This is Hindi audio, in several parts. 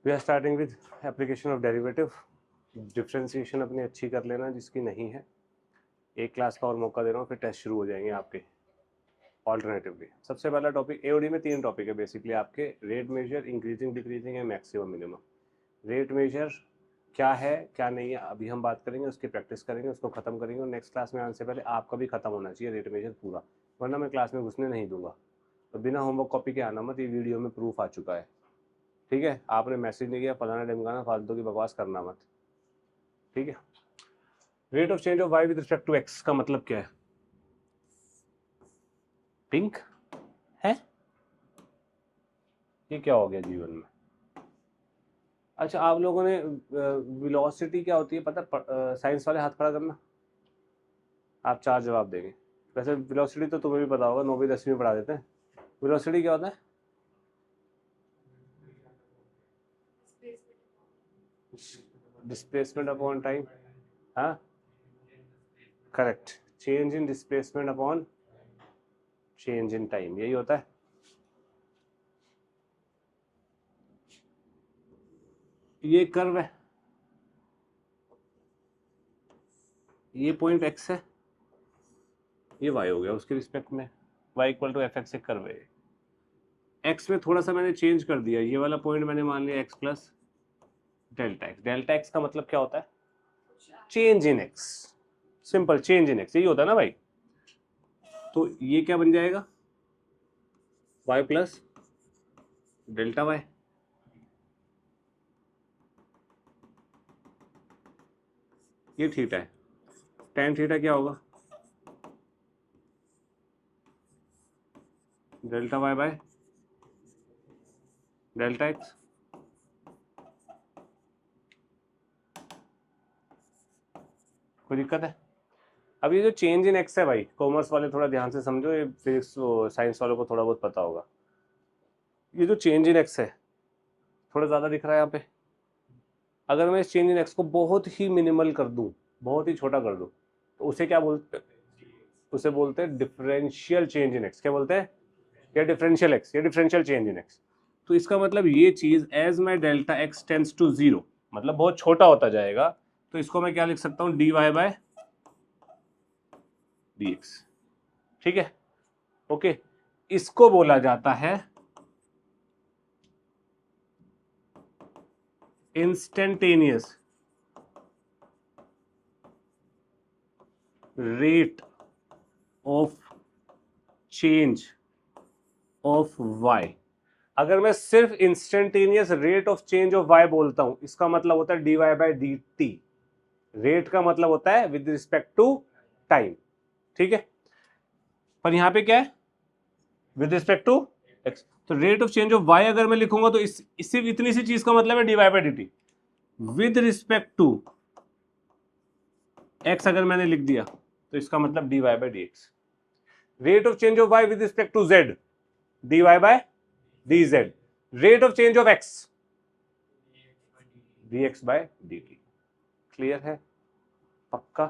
We are starting with application of derivative. Differentiation अपनी अच्छी कर लेना जिसकी नहीं है। एक क्लास का और मौका दे रहा हूँ, फिर टेस्ट शुरू हो जाएंगे आपके ऑल्टरनेटिवली। सबसे पहला टॉपिक एओडी में 3 टॉपिक है बेसिकली आपके। रेट मेजर, इंक्रीजिंग डिक्रीजिंग है, मैक्सिमम मिनिमम। रेट मेजर क्या है क्या नहीं है अभी हम बात करेंगे, उसकी प्रैक्टिस करेंगे, उसको खत्म करेंगे। और नेक्स्ट क्लास में आने से पहले आपका भी खत्म होना चाहिए रेट मेजर पूरा, वरना मैं क्लास में घुसने नहीं दूंगा। तो बिना होमवर्क कॉपी के आना मत, ये वीडियो में प्रूफ आ चुका है। ठीक है, आपने मैसेज नहीं किया फलाना ढिमकाना, फालतू की बकवास करना मत। ठीक है। Rate of change of y with respect to x का मतलब क्या है? पिंक है, ये क्या हो गया जीवन में? अच्छा, आप लोगों ने वेलोसिटी क्या होती है पता? साइंस वाले हाथ खड़ा करना। आप 4 जवाब देंगे। वैसे वेलोसिटी तो तुम्हें भी पता होगा, 9वीं 10वीं में पढ़ा देते हैं। वेलोसिटी क्या होता है? Displacement upon time. हाँ, correct. Change in displacement upon change in time, यही होता है। ये कर्व है, ये पॉइंट एक्स है, ये वाई हो गया उसके रिस्पेक्ट में। Y equal to f x एक कर्व है। एक्स में थोड़ा सा मैंने चेंज कर दिया, ये वाला पॉइंट मैंने मान लिया x plus delta x. Delta x का मतलब क्या होता है? Change in x. Simple, change in x यही होता है ना भाई। तो ये क्या बन जाएगा? Y plus delta y. ये थीटा है। टेन थीटा क्या होगा? Delta y by delta x. कोई दिक्कत है? अब ये जो चेंज इन एक्स है भाई, कॉमर्स वाले थोड़ा ध्यान से समझो, ये फिजिक्स साइंस वालों को थोड़ा बहुत पता होगा। ये जो चेंज इन एक्स है, थोड़ा ज़्यादा दिख रहा है यहाँ पे। अगर मैं इस चेंज इन एक्स को बहुत ही मिनिमल कर दूं, बहुत ही छोटा कर दूं, तो उसे क्या बोलते हैं? उसे बोलते हैं डिफरेंशियल चेंज इन एक्स। क्या बोलते हैं? या डिफरेंशियल एक्स, या डिफरेंशियल चेंज इन एक्स। तो इसका मतलब ये चीज as my delta x tends to 0, मतलब बहुत छोटा होता जाएगा, तो इसको मैं क्या लिख सकता हूं? dy by dx। ठीक है, ओके। इसको बोला जाता है instantaneous rate of change of y। अगर मैं सिर्फ instantaneous rate of change of y बोलता हूं, इसका मतलब होता है dy बाय dt। रेट का मतलब होता है विद रिस्पेक्ट टू टाइम। ठीक है, पर यहां पे क्या है? With respect to X. तो rate of change of Y अगर मैं लिखूंगा तो सिर्फ इतनी सी चीज का मतलब है d y by d t. With respect to x अगर मैंने लिख दिया तो इसका मतलब d y by d x. Rate of change of y with respect to z, d y by d z. Rate of change of x, d x by d t. Clear है? पक्का?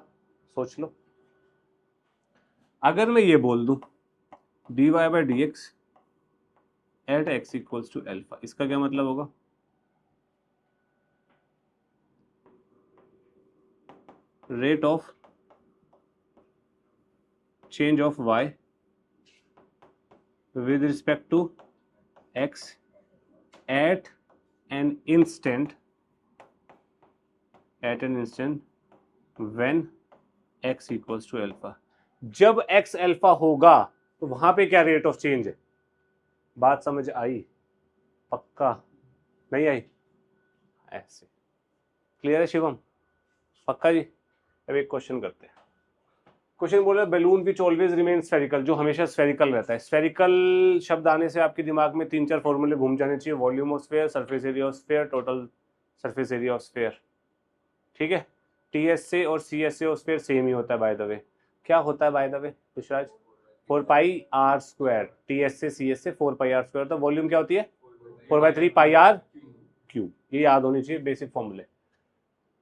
सोच लो। अगर मैं ये बोल दूं d y by d x at x equals to alpha, इसका क्या मतलब होगा? Rate of change of y with respect to x at an instant when x equals to alpha। जब x अल्फा होगा तो वहां पे क्या रेट ऑफ चेंज है? बात समझ आई? पक्का? नहीं आई? ऐसे क्लियर है शिवम? पक्का जी? अब एक क्वेश्चन करते हैं। क्वेश्चन बोल रहा है balloon which always remain spherical, जो हमेशा स्फेरिकल रहता है। स्फेरिकल शब्द आने से आपके दिमाग में 3-4 फॉर्मूले घूम जाने चाहिए। Volume of sphere, surface area of sphere, total surface area of sphere. ठीक है, टीएसए और सीएसए ऑफ स्फेयर सेम ही होता है बाय द वे। क्या होता है by the way Khushraj? 4 pi are square. TSA CSA 4 pi are square. तो वॉल्यूम क्या होती है? 4/3 पाई आर क्यूब। ये याद होनी चाहिए बेसिक फॉर्मूले।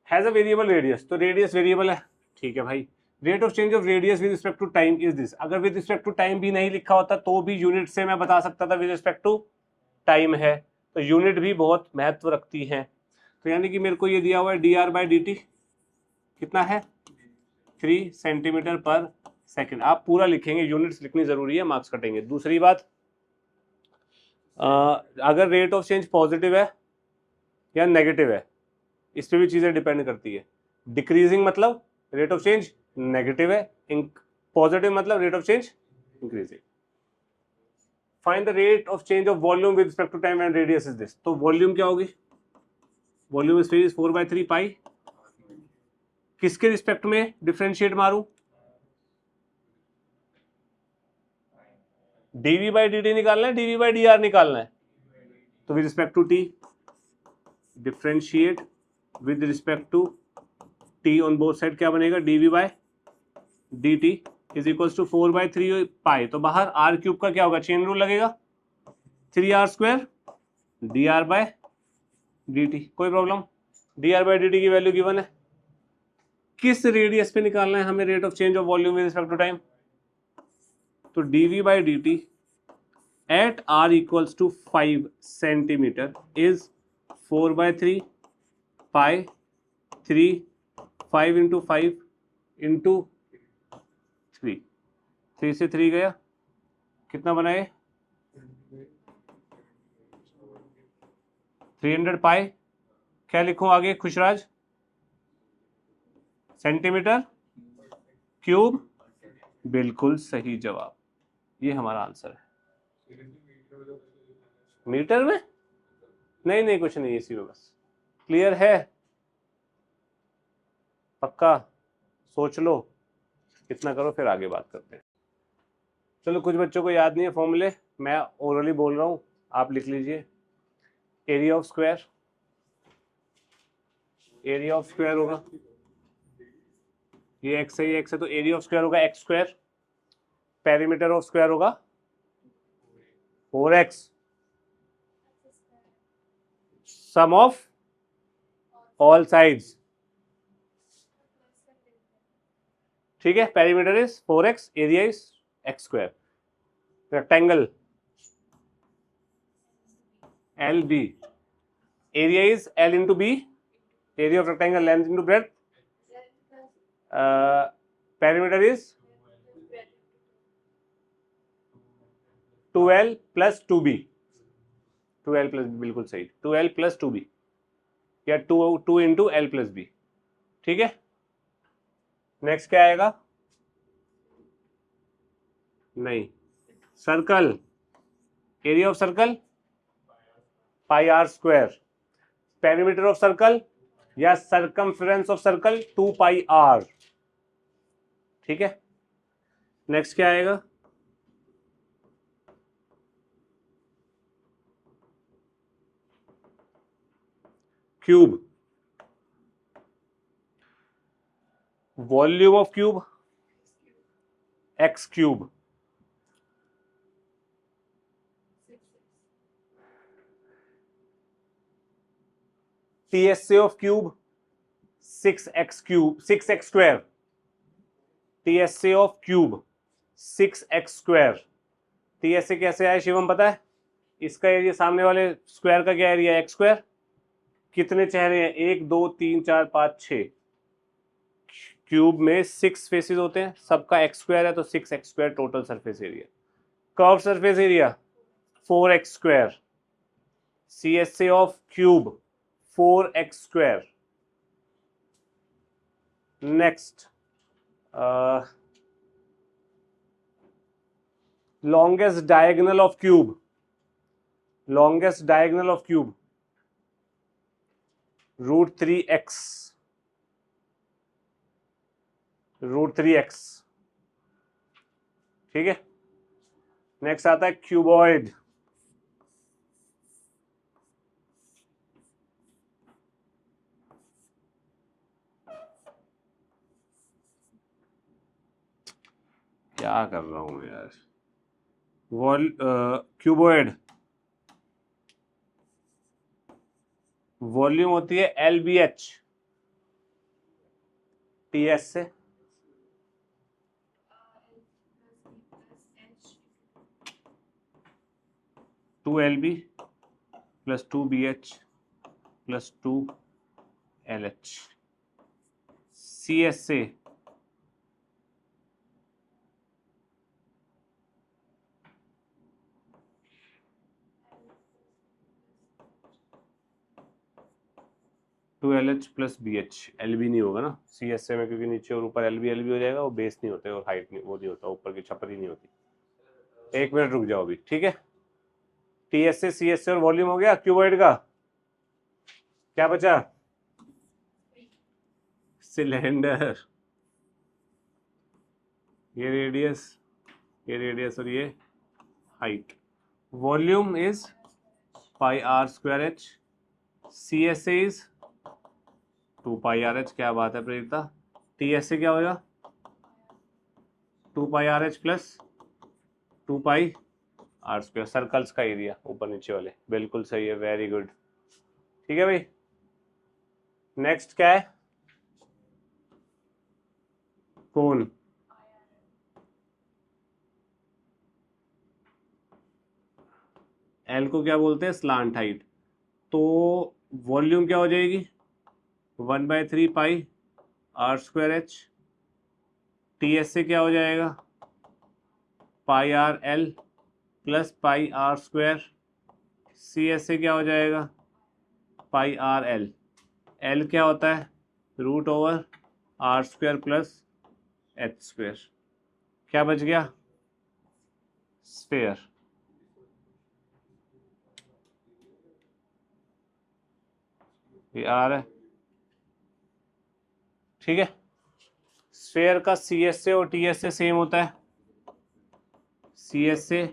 हैज अ वेरिएबल रेडियस, तो रेडियस वेरिएबल है। ठीक है भाई। Rate of change of radius with respect to time is this. अगर विद रिस्पेक्ट टू टाइम भी नहीं लिखा होता तो भी यूनिट से मैं बता सकता था विद रिस्पेक्ट टू टाइम है। तो यूनिट भी बहुत महत्व रखती है। तो यानी कि मेरे को ये दिया हुआ है dr/dt कितना है 3 सेंटीमीटर पर सेकेंड। आप पूरा लिखेंगे, यूनिट्स लिखनी जरूरी है, मार्क्स कटेंगे। दूसरी बात, अगर रेट ऑफ चेंज पॉजिटिव है या नेगेटिव है, इस पे भी चीजें डिपेंड करती है। डिक्रीजिंग मतलब रेट ऑफ चेंज नेगेटिव है, पॉजिटिव मतलब rate of change increasing. Find the rate of change of volume with respect to time and radius is this. तो वॉल्यूम क्या होगी, वॉल्यूम इज 4/3 पाई, किसके रिस्पेक्ट में डिफरेंशिएट मारूं, dv/dt निकालना है, dv/dr निकालना है। तो with respect to t, differentiate with respect to t on both side, क्या बनेगा dv/dt इज इक्वल टू 4/3 पाई। तो बाहर r³ का क्या होगा, चेन रूल लगेगा, 3r² dr/dt। कोई प्रॉब्लम, dr/dt की वैल्यू गिवन है। किस रेडियस पे निकालना है हमें rate of change of volume with respect to time, तो dv/dt at r equals to 5 centimetre is 4/3 pi 3, 5 into 5 into 3 से 3 गया, कितना बनाए 300 पाई। क्या लिखूं आगे खुशराज, सेंटीमीटर क्यूब, बिल्कुल सही जवाब, ये हमारा आंसर है। मीटर में नहीं नहीं कुछ नहीं, इसी में बस। क्लियर है, पक्का, सोच लो कितना करो, फिर आगे बात करते हैं। चलो, कुछ बच्चों को याद नहीं है फॉर्मूले, मैं ओरली बोल रहा हूं, आप लिख लीजिए। Area of square, area of square होगा, ये एक्स है, ये एक्स है, तो एरिया ऑफ स्क्वायर होगा x square. Perimeter of square होगा 4x, sum of all sides, ठीक है। Perimeter is 4x, area is x square. Rectangle LB, area is L into B, area of rectangle length into breadth, perimeter is 2L plus 2B, 2L plus, बिल्कुल सही, 2L प्लस 2B या 2 इंटू L प्लस B, ठीक है। नेक्स्ट क्या आएगा, नहीं, circle, area of circle pi r square, perimeter of circle या circumference of circle 2 pi r, ठीक है। नेक्स्ट क्या आएगा, cube, volume of cube x cube, TSA of cube 6x cube, 6x square, TSA of cube 6x square. TSA कैसे आया शिवम पता है, इसका एरिया सामने वाले स्क्वायर का क्या एरिया है, एक्स स्क्वायर। कितने चेहरे हैं, 1 2 3 4 5 6, क्यूब में 6 फेसेस होते हैं, सबका एक्स स्क्वायर है, तो 6x square total surface area. Curve surface area 4x square, CSA of cube 4x square. Next, longest diagonal of cube, longest diagonal of cube √3x, √3x, ठीक है। नेक्स्ट आता है क्यूबॉइड, क्या कर रहा हूं यार, क्यूबॉइड वॉल्यूम होती है LBH, TS से, two LB plus 2BH plus 2LH। CSA 2LH plus BH। LB नहीं होगा ना CSA में, क्योंकि नीचे और ऊपर LB हो जाएगा, वो बेस नहीं होते और हाइट नहीं, वो नहीं होता, ऊपर की छपरी नहीं होती। 1 मिनट रुक जाओ अभी, ठीक है। TSA CSA और वॉल्यूम हो गया क्यूबॉइड का। क्या बचा? सिलेंडर। ये रेडियस और ये height. Volume is pi are square H. CSA is 2 pi R H. क्या बात है प्रेरिता। TSA क्या होगा? 2 pi R H plus 2 pi are square. Circles का एरिया ऊपर नीचे वाले, बिल्कुल सही है, वेरी गुड। ठीक है भाई, नेक्स्ट क्या है? कोन। एल को क्या बोलते हैं? Slant height. तो वॉल्यूम क्या हो जाएगी? 1/3 pi are square H. TSA क्या हो जाएगा? Pi R L plus pi are square. CSA क्या हो जाएगा? Pi R L. एल क्या होता है? Root over r square plus h square. क्या बच गया? स्फेयर। ये आर है, ठीक है। स्फेयर का CSA और TSA सेम होता है। CSA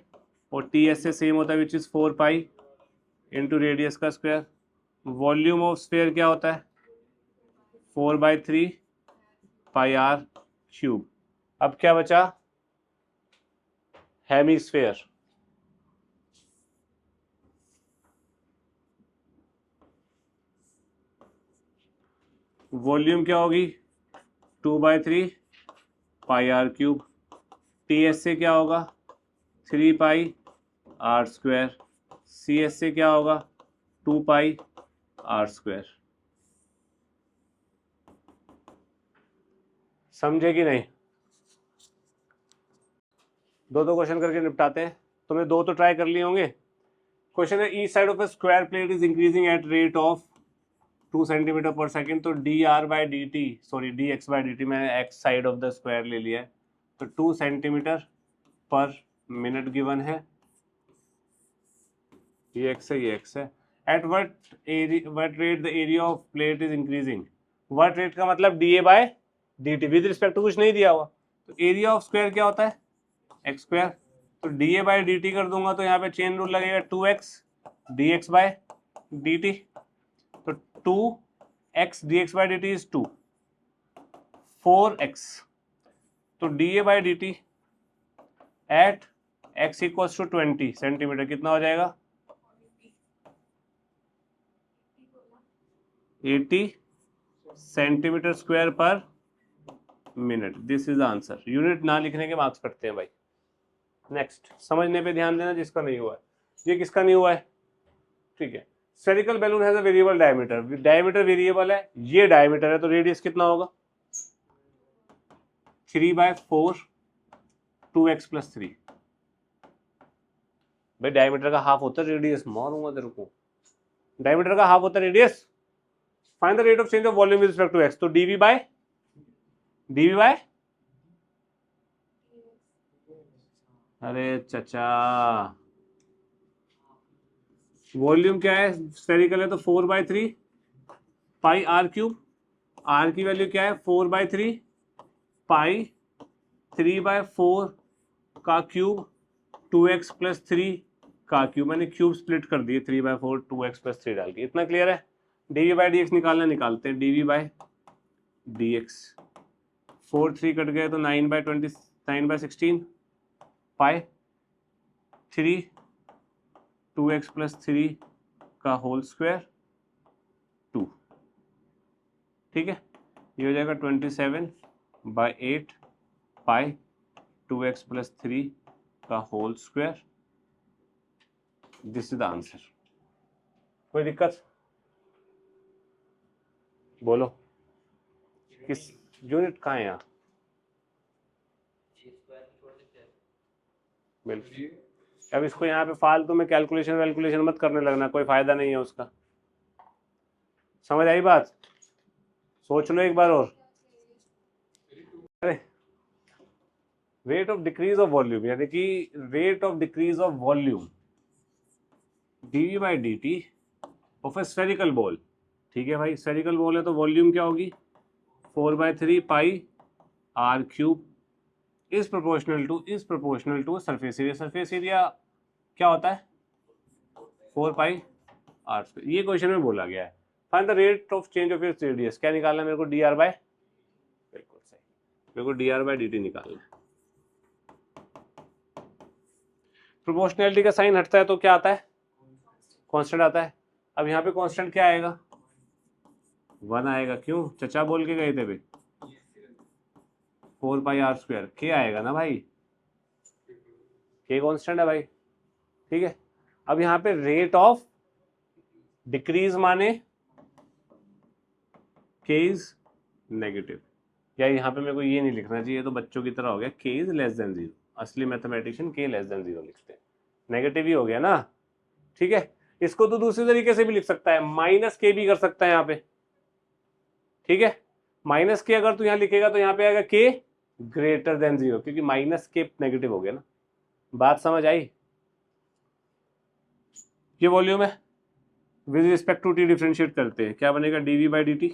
और TSA सेम होता है, which is 4 pi into radius का स्क्वायर। वॉल्यूम ऑफ स्फेयर क्या होता है? 4/3 पाई आर क्यूब। अब क्या बचा? हेमीस्फेयर। वॉल्यूम क्या होगी? 2/3 पाई आर क्यूब। TSA क्या होगा? 3 पाई आर स्क्वायर। CSA क्या होगा? 2 पाई आर स्क्वायर। समझे कि नहीं? दो क्वेश्चन करके निपटाते हैं। तुमने दो तो ट्राई कर लिए होंगे। क्वेश्चन है, each side of A square plate is increasing eight rate of 2 centimetre पर सेकेंड। तो dx/dt, मैंने x side of the square ले लिया है, तो 2 सेंटीमीटर पर मिनट गिवन है। ये एक्स है, ये एक्स है। At what rate the area of plate is increasing. What rate का मतलब dA/dt, विद रिस्पेक्ट टू कुछ नहीं दिया हुआ। तो एरिया ऑफ स्क्वायर क्या होता है? X square. तो dA/dt कर दूंगा तो यहाँ पे चेन रूल लगेगा 2x dx/dt। तो 2x dx/dt इज 2, 4x। तो dA/dt at x equals to 20 centimetre कितना हो जाएगा? 80 centimetre square per minute. This is answer. Unit ना लिखने के मार्क्स कटते हैं भाई। नेक्स्ट, समझने पे ध्यान देना जिसका नहीं हुआ है। ये किसका नहीं हुआ है? ठीक है। Spherical balloon has a variable diameter. Diameter variable है, ये डायमीटर है, तो रेडियस कितना होगा? 3/4 2x + 3। भाई डायमीटर का हाफ होता है रेडियस, मारूंगा तेरे को। डायमीटर का हाफ होता है radius. Find the rate of change of volume with respect to x। तो dv/, अरे चचा, वॉल्यूम क्या है? स्फेरिकल है तो 4/3 पाई आर क्यूब। आर की वैल्यू क्या है? 4/3 पाई 3/4 का क्यूब 2x + 3 का क्यूब। मैंने क्यूब स्प्लिट कर दिए 3/4 2x + 3 डाल के। इतना क्लियर है? dv/dx निकालना, निकालते हैं। dv/dx 4 3 कट गए तो 9/20 9/16 पाई 3 2x + 3 का होल स्क्वायर 2। ठीक है, ये हो जाएगा 27/8 पाई 2x + 3 का whole square. This is the answer. कोई दिक्कत? बोलो किस यूनिट कहाँ है यहाँ? बिल्कुल। अब इसको यहाँ पे फालतू में कैलकुलेशन वैल्कुलेशन मत करने लगना, कोई फायदा नहीं है उसका। समझ आई बात? सोच लो एक बार और। अरे rate of decrease of volume, यानी कि rate of decrease of volume dv by d T of A spherical ball. ठीक है भाई, स्फेरिकल बॉल है तो वॉल्यूम क्या होगी? 4/3 pi are cube is proportional to surface area. Surface area क्या होता है? 4 पाई आर स्क्वायर। ये क्वेश्चन में बोला गया है। Find the rate of change of its radius. क्या निकालना है मेरे को? डी आर बाय, बिल्कुल सही, मेरे को d r by d t निकालना है। प्रोपोर्शनैलिटी का साइन हटता है तो क्या आता है? कांस्टेंट आता है। अब यहाँ पे कांस्टेंट क्या आएगा? 1 आएगा। क्यों? चचा बोल के गए थे भाई 4 पाई आर स्क्वायर। के आएगा ना भाई, के कांस्टेंट है भाई। ठीक है। अब यहाँ पे रेट ऑफ डिक्रीज माने के इज नेगेटिव, या यहाँ पे मेरे को ये नहीं लिखना चाहिए, तो बच्चों की तरह हो गया के इज लेस देन 0। असली मैथमेटिशियन के लेस देन 0 लिखते हैं, नेगेटिव ही हो गया ना। ठीक है। इसको तो दूसरी तरीके से भी लिख सकता है, माइनस के भी कर सकता है यहाँ पे। ठीक है, माइनस के अगर तू यहाँ लिखेगा तो यहाँ पे आएगा के ग्रेटर देन 0, क्योंकि माइनस के नेगेटिव हो गया ना। बात समझ आई? ये वॉल्यूम है, with respect to t differentiate करते हैं, क्या बनेगा? dv by d t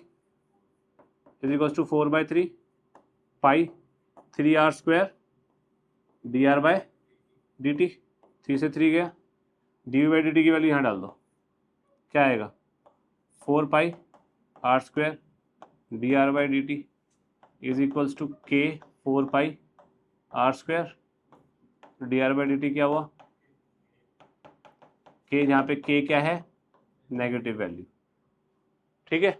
is equal to 4/3 pi 3 r square d r by d t. 3 से 3 गया, dv बाई डी टी की वैल्यू यहाँ डाल दो, क्या आएगा? 4 pi are square d r by d t is equals to के 4 pi are square. D r by d t क्या हुआ? के, यहाँ पे के क्या है? Negative value. ठीक है,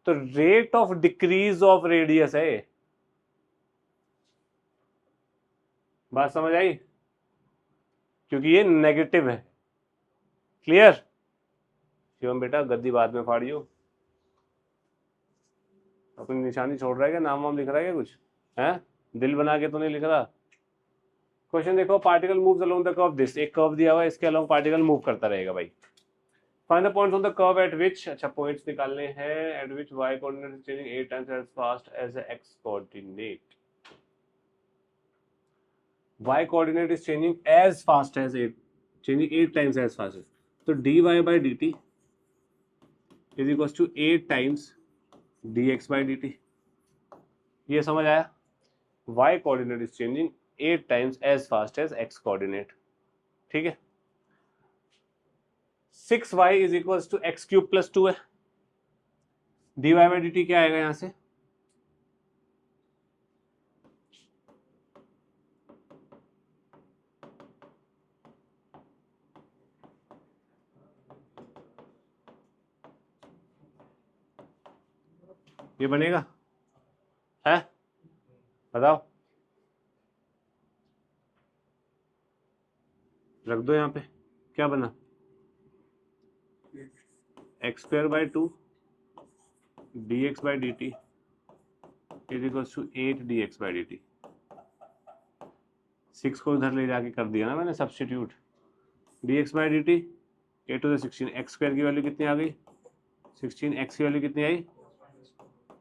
तो rate of decrease of radius है। बात समझ आई? क्योंकि ये नेगेटिव है। क्लियर? शिवम बेटा गद्दी बाद में फाड़ियो। अपनी निशानी छोड़ रहा है क्या? नाम वाम लिख रहा है क्या कुछ? है दिल बना के तो नहीं लिख रहा? क्वेश्चन देखो, particle moves along the curve this. एक कर्व दिया हुआ है, इसके अलोंग पार्टिकल मूव करता रहेगा भाई। Find the points on the curve at which, अच्छा पॉइंट्स निकालने हैं, at which y coordinate is changing 8 times as fast as the x coordinate. y coordinate is changing as fast as 8, changing 8 times as fast as, तो dy by d t is equal to 8 times dx by d t. ये समझ आया? y coordinate is changing 8 times as fast as x coordinate. ठीक है, 6y is equal to x cube plus 2 है। dy बाई डी टी क्या आएगा यहां से? ये बनेगा है? बताओ, रख दो यहाँ पे, क्या बना? X square by 2 d x by d t is equal to 8 d x by d t. 6 को उधर ले जाके कर दिया ना मैंने substitute. D x by d t 8 to the 16, x square की वैल्यू कितनी आ गई? 16, एक्स की वैल्यू कितनी आई?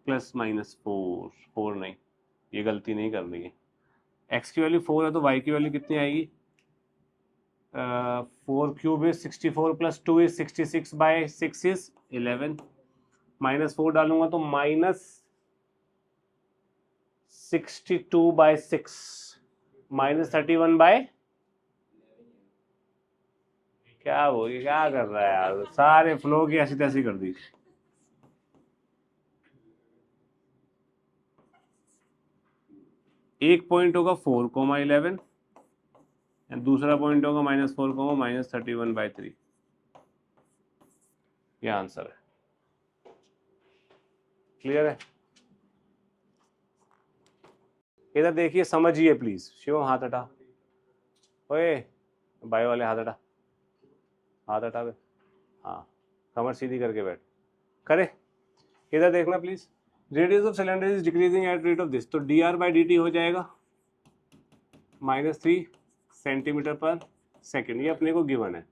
प्लस माइनस 4 नहीं, ये गलती नहीं करनी है। एक्स की वैल्यू 4 है तो वाई की वैल्यू कितनी आएगी? 4 cube is 64 plus 2 is 66 by 6 is 11, minus 4 डालूंगा तो माइनस 62 बाई 6, माइनस 31 बाई, क्या हो गया? क्या कर रहा है यार? सारे फ्लो की ऐसी तैसी कर दी। एक पॉइंट होगा 4,11 एंड दूसरा पॉइंट होगा -4, -31/3। ये आंसर है। क्लियर है? इधर देखिए, समझिए प्लीज। शिवम हाथ हटा, ओए बायो वाले हाथ हटा, हाथ हटा। हाँ, कमर सीधी करके बैठ, करे। इधर देखना please, radius of cylinder is decreasing eight rate of this, तो dr/dt हो जाएगा -3 सेंटीमीटर पर सेकेंड, ये अपने को गिवन है।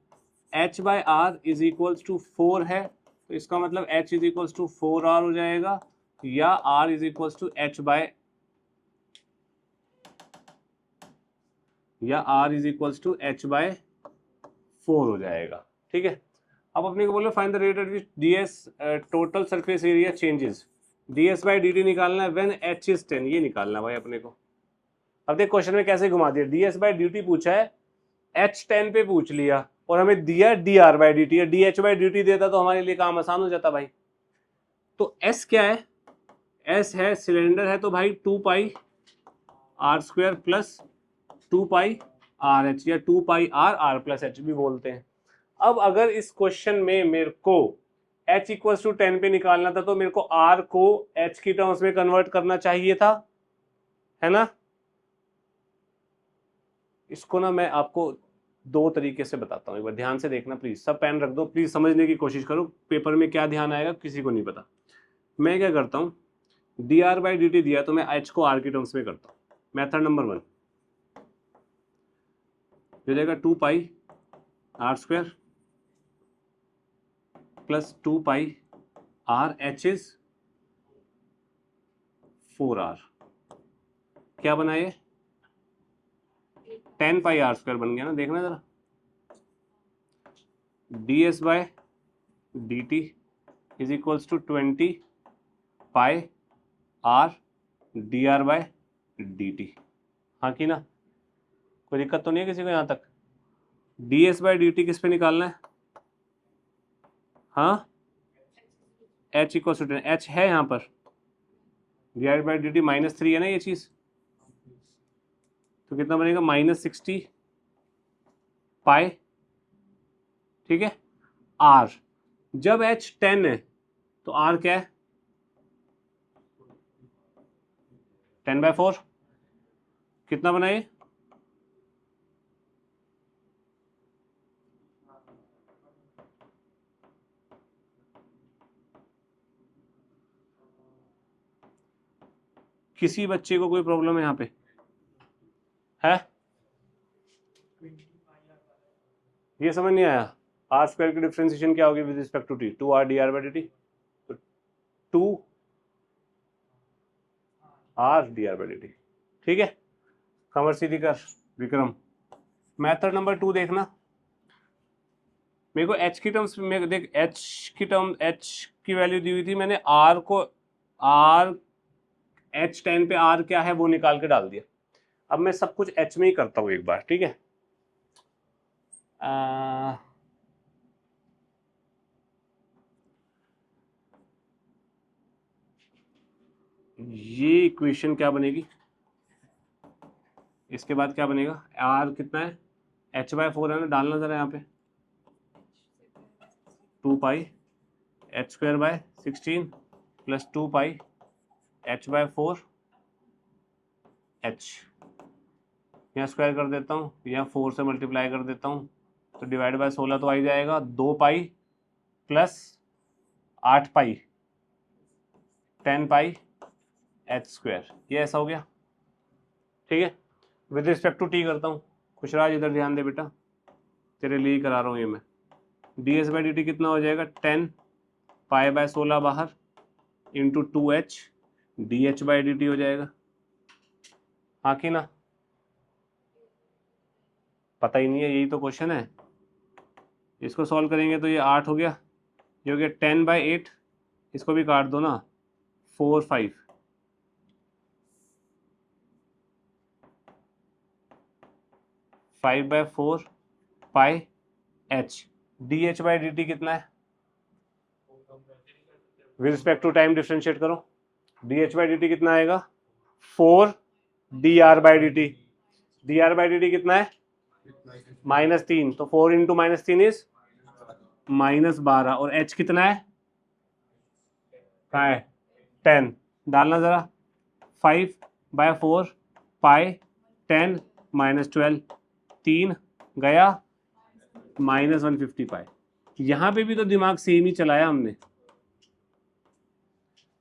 h/r इज इक्वल्स टू 4 है, तो इसका मतलब h is equals to 4r हो जाएगा, या r is equals to h/4 हो जाएगा। ठीक है, अब अपने को बोलो find the rate at which ds total surface area changes, ds/dt निकालना है व्हेन h इज 10, ये निकालना है भाई अपने को। अब देख क्वेश्चन में कैसे घुमा दिया, ds/dt पूछा है, h 10 पे पूछ लिया और हमें दिया dr/dt, या dh/dt देता तो हमारे लिए काम आसान हो जाता भाई। तो s क्या है, s है सिलेंडर है, तो भाई 2πr² प्लस 2πrh, या 2πr प्लस h भी बोलते हैं। अब अगर इस क्वेश्चन में मेरे को h इक्वल्स टू 10 पे निकालना था, तो मेरे को r को h की टर्म्स में कन्वर्ट करना चाहिए था, है ना। इसको ना मैं आपको दो तरीके से बताता हूँ, एक बार ध्यान से देखना प्लीज, सब पेन रख दो प्लीज, समझने की कोशिश करो, पेपर में क्या ध्यान आएगा किसी को नहीं पता। मैं क्या करता हूँ, dr/dt दिया तो मैं h को r की टर्म्स में करता हूँ। मेथड नंबर 1 हो जाएगा 2πr² plus 2πr, h is 4r, क्या बना ये 10πr² बन गया ना, देखना जरा। ds/dt is equals to 20πr dr/dt, हाँ की ना, कोई दिक्कत तो नहीं है किसी को यहाँ तक। ds/dt किस पे निकालना है, हाँ h इक्वल्स टू 10, h है यहाँ पर, dr/dt -3 है ना ये चीज, तो कितना बनेगा -60 पाई, ठीक है। r जब h 10 है तो r क्या है 10/4, कितना बना ये किसी बच्चे को कोई प्रॉब्लम है यहाँ पे है, ये समझ नहीं आया, r² की डिफरेंशिएशन क्या होगी with respect to t, 2r dr/dt, तो 2r dr/dt, ठीक है। कमर सीधी कर विक्रम। मेथड नंबर 2 देखना, मेरे को h की टर्म्स में देख, h की वैल्यू दी हुई थी, मैंने r को h 10 पे r क्या है वो निकाल के डाल दिया। अब मैं सब कुछ h में ही करता हूँ एक बार, ठीक है। ये इक्वेशन क्या बनेगी, इसके बाद क्या बनेगा, r कितना है h/4 है ना, डालना जरा यहाँ पे 2πh² प्लस 2πh/4 h, यहाँ स्क्वायर कर देता हूँ, यहाँ 4 से मल्टीप्लाई कर देता हूँ, तो डिवाइड बाय 16 तो आ ही जाएगा, 2π प्लस 8π 10π h², ये ऐसा हो गया, ठीक है। विद रिस्पेक्ट टू t करता हूँ, खुशराज इधर ध्यान दे बेटा, तेरे लिए ही करा रहा हूँ ये मैं। ds/dt कितना हो जाएगा 10π/16 बाहर इंटू 2h dh/dt हो जाएगा, हाँ कि ना, पता ही नहीं है, यही तो क्वेश्चन है। इसको सॉल्व करेंगे तो ये 8 हो गया, ये हो गया 10/8, इसको भी काट दो ना, 4 5, 5/4 पाई h, dh/dt कितना है with respect to time differentiate करो, dh/dt कितना आएगा 4 dr/dt, dr/dt कितना है -3, तो 4 इंटू -3 इज -12, और h कितना है कहाँ है 10, डालना जरा 5/4 पाई 10 -12, 3 गया -150 पाई, यहां पे भी तो दिमाग सेम ही चलाया हमने।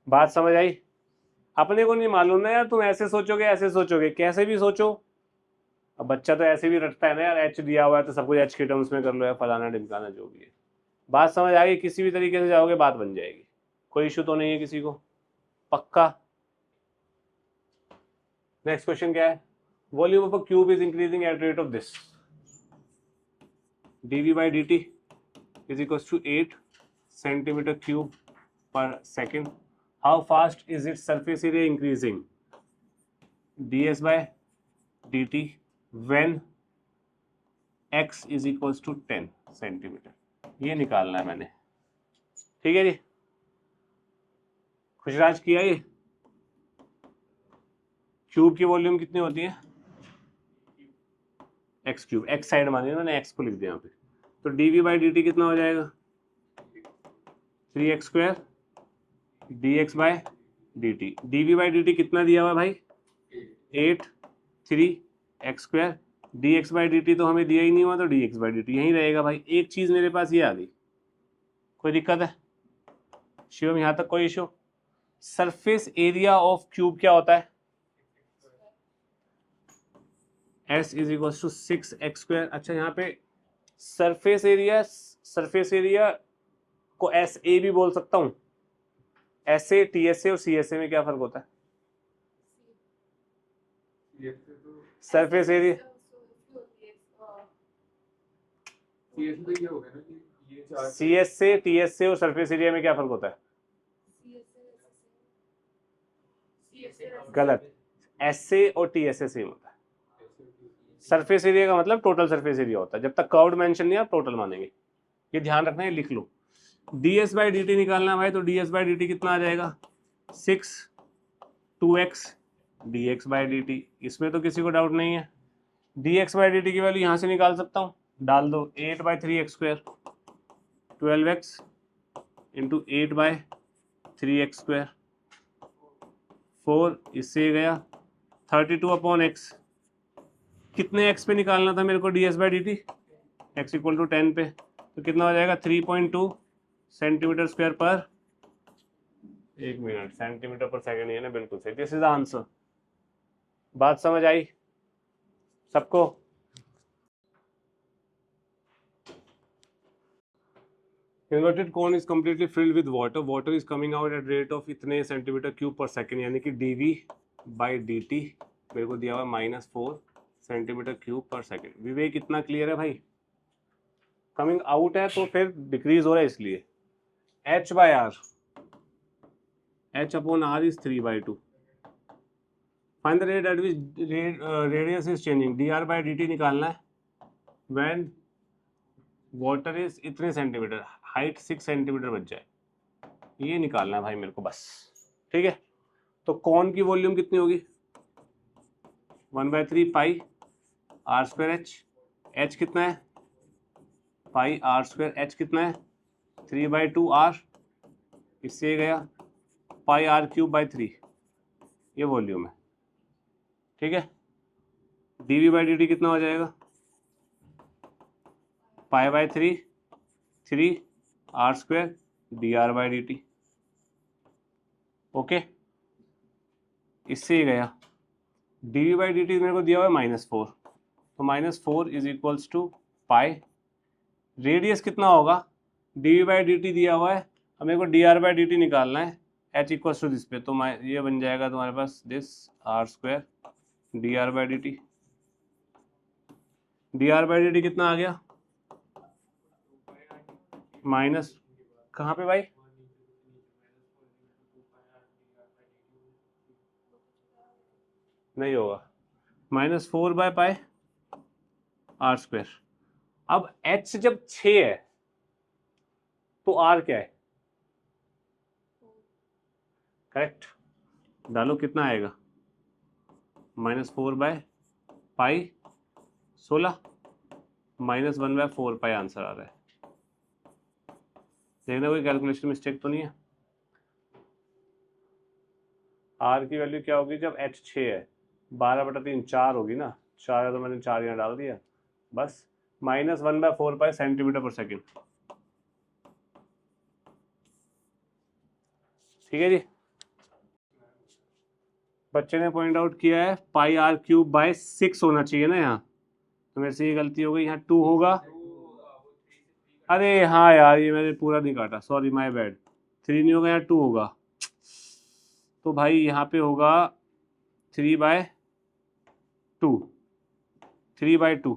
बात समझ आई? अपने को नहीं मालूम ना यार, तुम ऐसे सोचोगे ऐसे सोचोगे, कैसे भी सोचो। अब बच्चा तो ऐसे भी रटता है ना यार, एच दिया हुआ है तो सब कुछ एच के टर्म्स में कर लो या फलाना ढिमकाना जो भी है। बात समझ आ गई? किसी भी तरीके से जाओगे बात बन जाएगी, कोई इशू तो नहीं है किसी को, पक्का। नेक्स्ट क्वेश्चन क्या है? Volume of a cube is increasing eight rate of this, dv by dt is equals to 8 centimeter cube per second. How fast is its surface area increasing? ds by dt when x is equals to 10 centimeter. ये निकालना है मैंने, ठीक है जी। खुशराज किया ये। क्यूब की वॉल्यूम कितनी होती है? एक्स क्यूब, एक्स साइड मानिए, मैंने एक्स को लिख दिया यहाँ पे। तो dv by dt कितना हो जाएगा? 3x square dx by dt। dv by dt कितना दिया हुआ है भाई? 8 3x square, dx by dt तो हमें दिया ही नहीं हुआ, तो dx by dt यहीं रहेगा भाई। एक चीज मेरे पास ये आ गई, कोई दिक्कत है शिवम? यहां तक कोई issue? Surface area of cube क्या होता है? s is equal to 6x square. अच्छा, यहाँ पे सरफेस एरिया को एस ए भी बोल सकता हूँ। S A, T S A और सी एस ए में क्या फर्क होता है? सरफेस एरिया सी एस से, टी एस से और सरफेस एरिया में क्या फर्क होता है? गलत, एस से और टी एस से सेम होता है। सरफेस एरिया का मतलब टोटल सरफेस एरिया होता है। जब तक कर्व्ड मेंशन नहीं, आप टोटल मानेंगे, ये ध्यान रखना है, लिख लो। ds बाई डी टी निकालना है भाई, तो ds बाई डी टी कितना आ जाएगा? 6 2x dx by d T. इसमें तो किसी को डाउट नहीं है। dx बाई डी टी की वैल्यू यहां से निकाल सकता हूँ, डाल दो 8 by 3x square, 12x into 8 by 3x square, 4 इससे गया 32 अपॉन x। कितने x पे निकालना था मेरे को ds by d t? x equal to 10 पे, तो कितना हो जाएगा? 3.2 सेंटीमीटर स्क्वायर पर, एक मिनट, सेंटीमीटर पर सेकंड है ना, बिल्कुल सही। This is the answer. बात समझ आई सबको? Inverted cone is completely filled with water, water is coming out at rate of इतने सेंटीमीटर क्यूब पर सेकंड, यानी कि dv बाई डी टी मेरे को दिया हुआ -4 सेंटीमीटर क्यूब पर सेकंड। विवेक इतना क्लियर है भाई? कमिंग आउट है तो फिर डिक्रीज हो रहा है, इसलिए h by r, h upon r is 3/2। Find the rate at which radius is changing, dr by dt निकालना है व्हेन वाटर इज इतने सेंटीमीटर, हाइट 6 सेंटीमीटर बच जाए, ये निकालना है भाई मेरे को बस, ठीक है। तो कौन की वॉल्यूम कितनी होगी? 1/3 पाई r स्क्वायर h, h कितना है? पाई r स्क्वायर, h कितना है? 3/2 r, इससे गया पाई r क्यूब बाई 3, ये वॉल्यूम है, ठीक है। dv बाई डी टी कितना हो जाएगा? Pi by 3 r square dr by d T, okay. इससे ही गया dv बाई डी टी मेरे को दिया हुआ है -4, तो -4 is equals to pi, radius कितना होगा? dv बाई डी टी दिया हुआ है, हमें को dr बाई डी टी निकालना है, h इक्वल्स टू दिस पे, तो ये बन जाएगा तुम्हारे पास this r square dr by d t. dr by d t कितना आ गया? माइनस, कहाँ पे भाई? नहीं होगा, -4 बाय पाई r स्क्वायर। अब h जब 6 है तो r क्या है? करेक्ट, डालो कितना आएगा? -4 बाय पाई 16 -1/4 पाई आंसर आ रहा है। देखना कोई कैलकुलेशन मिस्टेक तो नहीं है। r की वैल्यू क्या होगी जब h 6 है? 12/3 4 होगी ना, 4 है तो मैंने 4 यहाँ डाल दिया बस, -1/4 पाई सेंटीमीटर पर सेकेंड। ठीक है जी। बच्चे ने पॉइंट आउट किया है पाई आर क्यूब बाय 6 होना चाहिए ना यहाँ, तो मेरे से ये गलती हो गई, यहाँ 2 होगा। अरे हाँ यार, ये मैंने पूरा नहीं काटा, सॉरी माय बैड। 3 नहीं होगा, यहाँ 2 होगा। तो भाई यहाँ पे होगा 3/2, 3/2।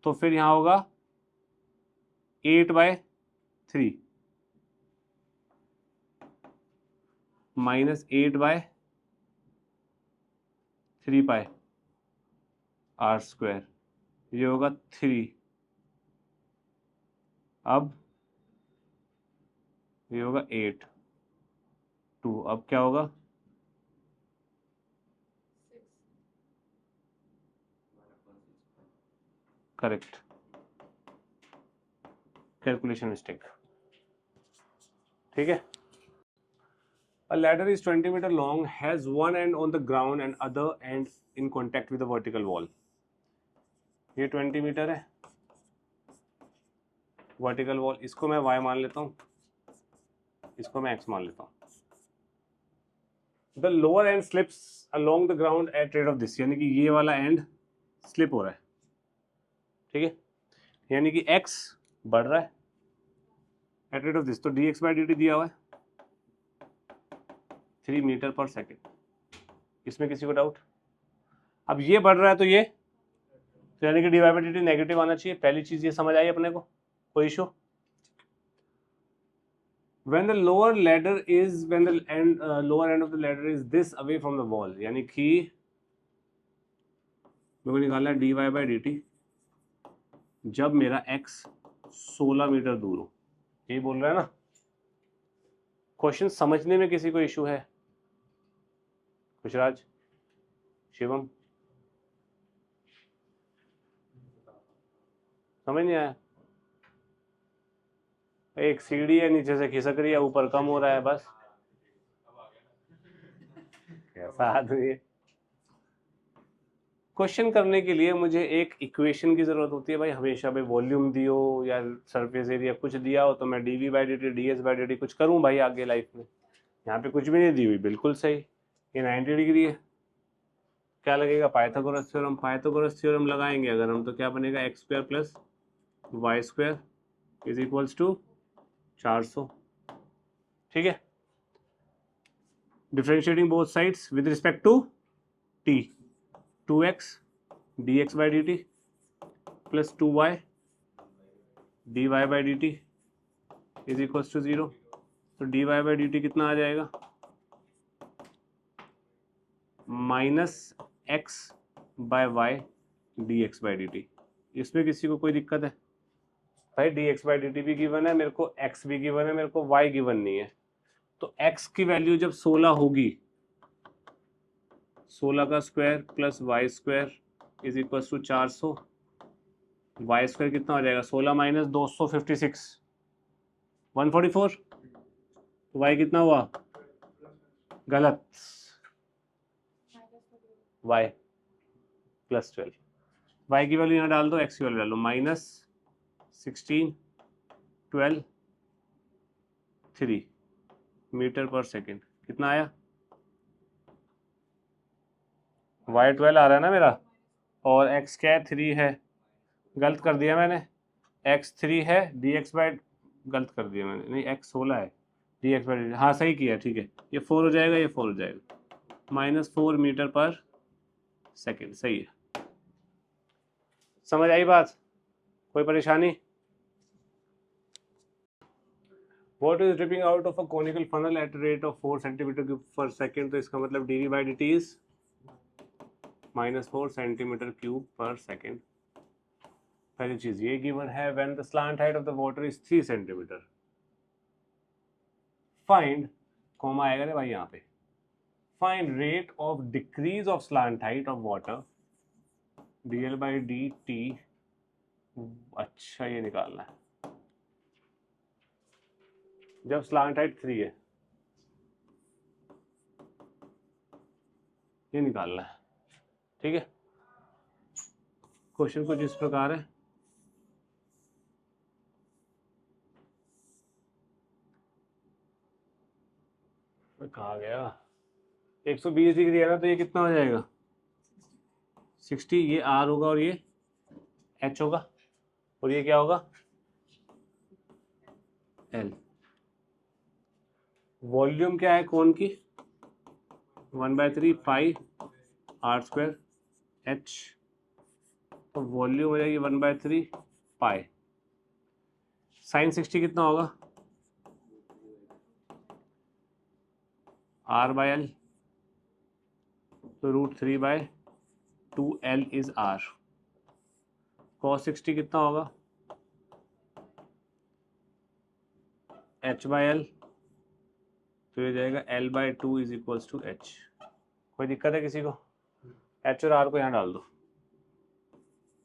तो फिर यहाँ होगा 8/3 माइनस 8/3 पाई आर स्क्वायर, ये होगा 3। अब ये होगा 8, 2। अब क्या होगा? Correct, calculation mistake. ठीक है। A ladder is 20 meter long, has one end on the ground and other end in contact with the vertical wall. ये 20 मीटर है, वर्टिकल वॉल, इसको मैं y मान लेता हूँ, इसको मैं x मान लेता हूँ। The lower end slips along the ground at rate of this, यानी कि ये वाला एंड स्लिप हो रहा है। ठीक है, यानी कि x बढ़ रहा है एट रेट ऑफ दिस, तो dx/dt दिया हुआ है 3 मीटर पर सेकेंड। इसमें किसी को डाउट? अब ये बढ़ रहा है तो ये, तो यानी कि dy/dt नेगेटिव आना चाहिए। पहली चीज ये समझ आई अपने को, कोई issue? when the lower end of the ladder is this away from the wall, यानी कि मेरे को निकालना है dy/dt जब मेरा x 16 मीटर दूर हो। यही बोल रहा है ना? क्वेश्चन समझने में किसी को इशू है? खुशराज, शिवम, समझ नहीं आया? एक सीढ़ी है, नीचे से खिसक रही है, ऊपर कम हो रहा है, बस। कैसा आदमी है? क्वेश्चन करने के लिए मुझे एक इक्वेशन की जरूरत होती है भाई, हमेशा भाई। वॉल्यूम दियो या सरफेस एरिया कुछ दिया हो तो मैं dv/dt ds/dt कुछ करूं भाई आगे लाइफ में। यहाँ पे कुछ भी नहीं दी हुई, बिल्कुल सही। ये 90 डिग्री है, क्या लगेगा? Pythagoras theorem. पाइथागोरस थ्योरम लगाएंगे अगर हम, तो क्या बनेगा? x² + y² = 400। ठीक है। Differentiating both sides with respect to t, 2x dx/dt + 2y dy/dt = 0। तो dy/dt कितना आ जाएगा? -x/y dx/dt। इसमें किसी को कोई दिक्कत है? भाई dx/dt भी गिवन है मेरे को, x भी गिवन है मेरे को, y गिवन नहीं है। तो x की वैल्यू जब 16 होगी, 16 का स्क्वायर + y² = 400। y² कितना हो जाएगा? 16 - 256, 144। तो y कितना हुआ? गलत, y +12। y की वैल्यू यहाँ डाल दो, x की वैल्यू डाल दो, -16 12 3 मीटर पर सेकेंड। कितना आया? y 12 आ रहा है ना मेरा, और x क्या है? 3 है। गलत कर दिया मैंने, x 3 है, गलत कर दिया मैंने, नहीं x 16 है, dx/dt। हाँ सही किया, ठीक है। ये 4 हो जाएगा, ये 4 हो जाएगा, -4 मीटर पर सेकेंड। सही है, समझ आई बात? कोई परेशानी? What is dripping out of a conical funnel at a rate of 4 cm³ per second? तो इसका मतलब dv/dt is -4 cm³ per second। पहली चीज ये गिवन है, when the slant height of the water is 3 cm, find, comma आएगा रे भाई यहाँ पे, find rate of decrease of slant height of water dl/dt। अच्छा, ये निकालना है जब स्लांट हाइट 3 है, ये निकालना है। ठीक है, क्वेश्चन कुछ इस प्रकार है। कहाँ गया, 120 डिग्री है ना, तो ये कितना हो जाएगा 60, ये आर होगा और ये एच होगा, और ये क्या होगा एल। वॉल्यूम क्या है कोन की 1/3 पाई आर स्क्वायर एच, तो वॉल्यूम हो जाएगी 1/3 पाई। साइन 60 कितना होगा r/l, तो √3/2l इज r। cos 60 कितना होगा h/l, तो ये जाएगा l/2 is equals to h। कोई दिक्कत है किसी को, h और r को यहाँ डाल दो,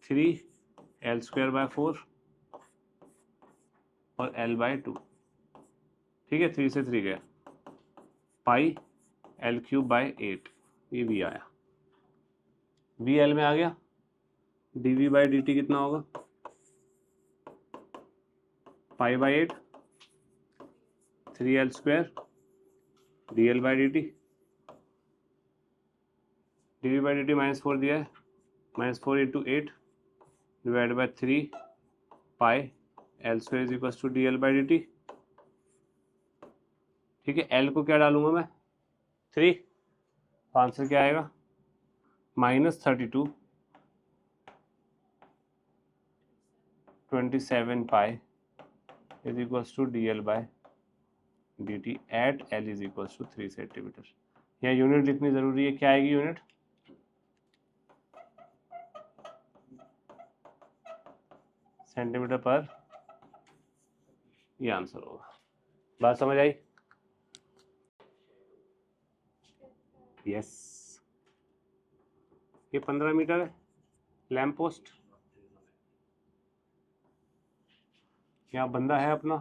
3l²/4 और l/2, ठीक है, 3 से 3 गया, पाई l³/8, ये भी आया, vl में आ गया। dv/dt कितना होगा π/8 3l² dl/dt, dv/dt -4 दिया है, -4 × 8 /3 पाई l² is equal to dl/dt। ठीक है, l को क्या डालूंगा मैं 3, आंसर क्या आएगा -32 27 pi is equals to dl/dt at l is equals to 3 centimetre. यहाँ यूनिट लिखनी जरूरी है, क्या आएगी यूनिट सेंटीमीटर पर, ये आंसर होगा। बात समझ आई? यस, ये 15 मीटर है लैंप पोस्ट, यहाँ बंदा है अपना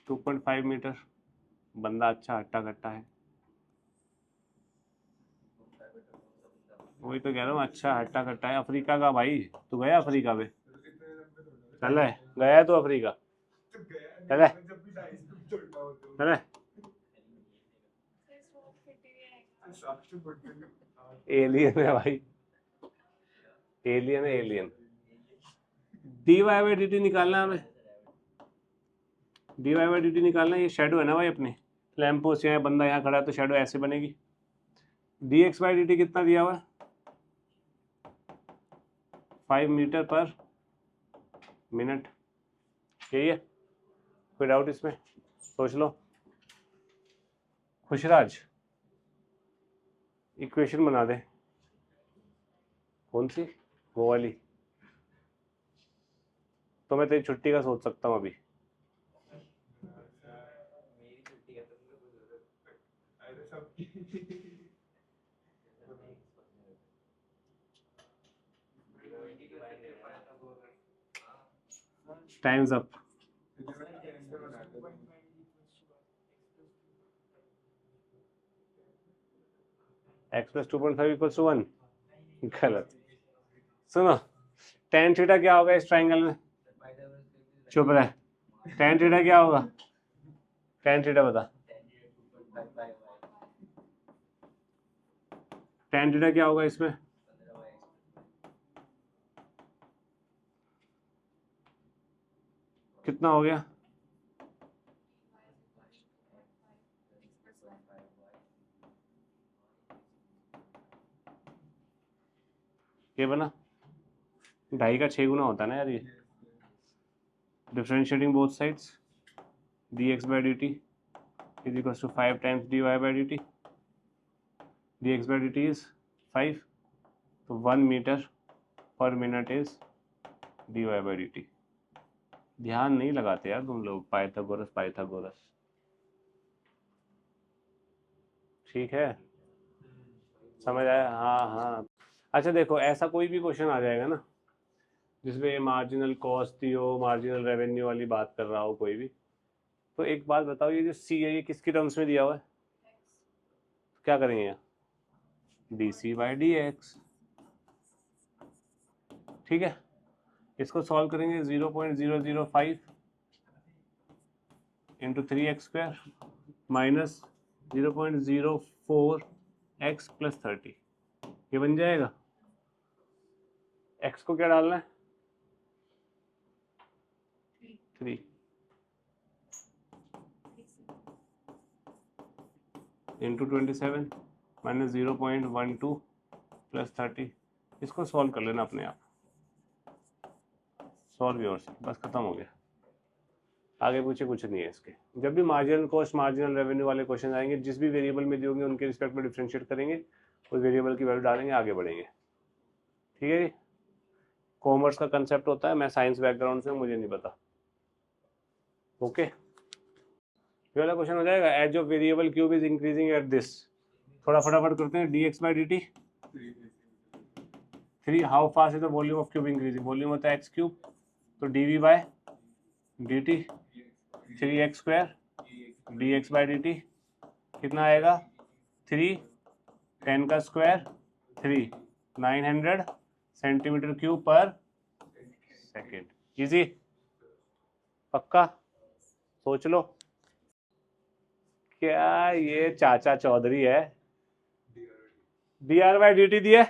2.5 मीटर, बंदा अच्छा हट्टा कट्टा है, वही तो कह रहा हूँ, अच्छा हट्टा कट्टा है, अफ्रीका का भाई। तू गया अफ्रीका पे, चल है गया है तो अफ्रीका, चल है चल है, एलियन है भाई, एलियन है एलियन। dy/dt निकालना है हमें, dy/dt निकालना है, ये शेडो है ना भाई अपने लैंप पोस्ट, यहाँ बंदा यहाँ खड़ा है तो शेडो ऐसे बनेगी। dx/dt कितना दिया हुआ है 5 मीटर पर मिनट, यही है, कोई डाउट इसमें सोच लो। खुशराज इक्वेशन बना दे, कौन सी, वो वाली, तो मैं तेरी छुट्टी का सोच सकता हूँ अभी। टाइम्स अप, x + 2.5 = 1, गलत। सुनो tan थीटा क्या होगा इस ट्राइंगल में, चुप रहे, tan थीटा क्या होगा, tan थीटा बता, tan थीटा क्या होगा इसमें, कितना हो गया, ये बना 2.5 का 6 गुना होता है ना यार ये। Differentiating both sides dx/dt is equal to 5 times dy/dt, dx/dt is 5, तो 1 मीटर पर मिनट इज dy/dt। ध्यान नहीं लगाते यार तुम लोग, पाइथागोरस। ठीक है, समझ आया, हाँ हाँ। अच्छा देखो, ऐसा कोई भी क्वेश्चन आ जाएगा ना जिसमें मार्जिनल कॉस्ट दी हो, मार्जिनल रेवेन्यू वाली बात कर रहा हो कोई भी, तो एक बात बताओ, ये जो सी है ये किसकी टर्म्स में दिया हुआ है, क्या करेंगे यहाँ dc/dx, ठीक है, इसको सॉल्व करेंगे 0.005 × 3x² 0.04x प्लस 30, ये बन जाएगा। x को क्या डालना है 3 इंटू 27 माइनस 0.12 प्लस 30। इसको सॉल्व कर लेना अपने आप, सॉल्व योर से, बस खत्म हो गया। आगे पीछे कुछ नहीं है इसके। जब भी मार्जिनल कॉस्ट मार्जिनल रेवेन्यू वाले क्वेश्चन आएंगे, जिस भी वेरिएबल में दिए होंगे उनके रिस्पेक्ट में डिफरेंशिएट करेंगे, उस वेरिएबल की वैल्यू डालेंगे, आगे बढ़ेंगे। ठीक है जी। कॉमर्स का कंसेप्ट होता है, मैं साइंस बैकग्राउंड से हूं, मुझे नहीं पता। ओके, ये वाला क्वेश्चन हो जाएगा। Edge of variable cube is increasing at this, थोड़ा फटाफट करते हैं। dx by dt 3, how fast is the volume of cube increasing, volume होता है एक्स क्यूब, तो dv by dt 3x square dx by dt कितना आएगा 3, 10 का स्क्वायर 3, 900 centimetre cube per second. Easy, पक्का, सोच लो। क्या ये चाचा चौधरी है? dr बाई dt दिया,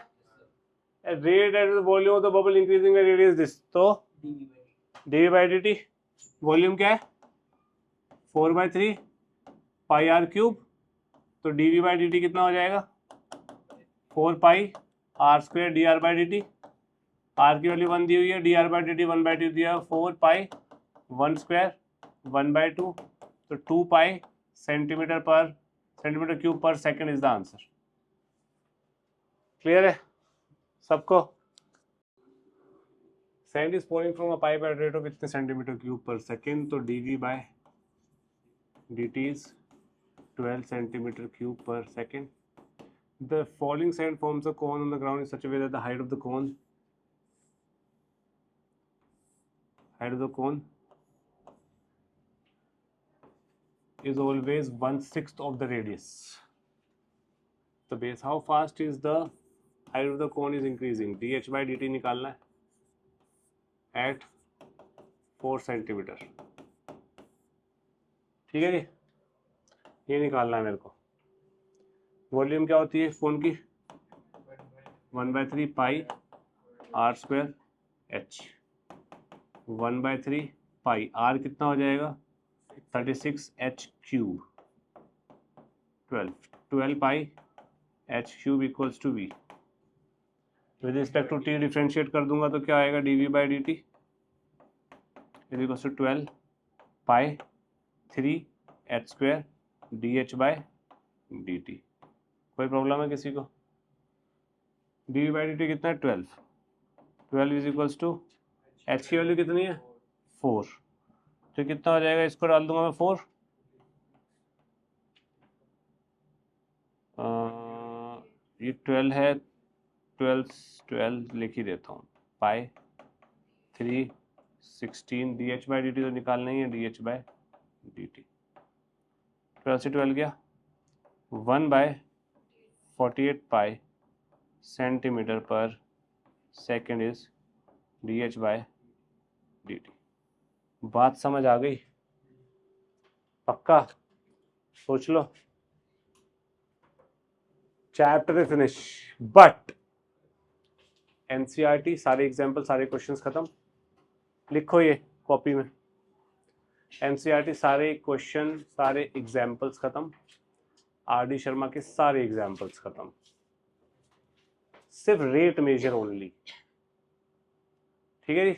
rate at the volume of the bubble increasing radius this, तो dv बाई dt वॉल्यूम क्या है 4/3 पाई आर क्यूब, तो dv बाई dt कितना हो जाएगा 4 pi are square d r by d t. R की वैल्यू 1 दी हुई है, d r by d t 1/2 दिया, 4 पाई 1 स्क्वायर 1/2, तो 2 pi centimetre cube per second is the answer. Clear है सबको? Sand is pouring from a pipe at rate of इतने सेंटीमीटर क्यूब पर सेकेंड, तो dv by dt is 12 centimetre cube per second. The falling sand forms a cone on the ground in such a way that the height of the cone is always 1/6 of the radius. The base, how fast is the height of the cone is increasing? dh by dt निकालना है at 4 सेंटीमीटर। ठीक है जी, ये निकालना है मेरे को। वॉल्यूम क्या होती है फोन की 1/3 pi are square h, 1/3 pi r कितना हो जाएगा 36 h cube, 12 pi h cube equals to v. With respect to t differentiate कर दूंगा तो क्या आएगा d v by d t is equals to 12 pi 3 h square d h by d t. कोई प्रॉब्लम है किसी को? D v by d t कितना है 12 इज इक्वल्स टू एच की वैल्यू कितनी है 4, तो कितना हो जाएगा, इसको डाल दूंगा मैं 4, ये 12 है, 12 लिख ही देता हूँ, पाई 3 16 D h by d T तो निकालना ही है, D h by d T 12 से 12 गया 1/48 पाई सेंटीमीटर पर second is D h by d T. बात समझ आ गई? पक्का, सोच लो। चैप्टर फिनिश, बट एनसीईआरटी सारे एग्जाम्पल सारे क्वेश्चंस खत्म। लिखो ये कॉपी में, एनसीईआरटी सारे क्वेश्चन सारे एग्जाम्पल्स खत्म, आर डी शर्मा के सारे एग्जाम्पल्स खत्म, सिर्फ रेट मेजर ओनली। ठीक है जी।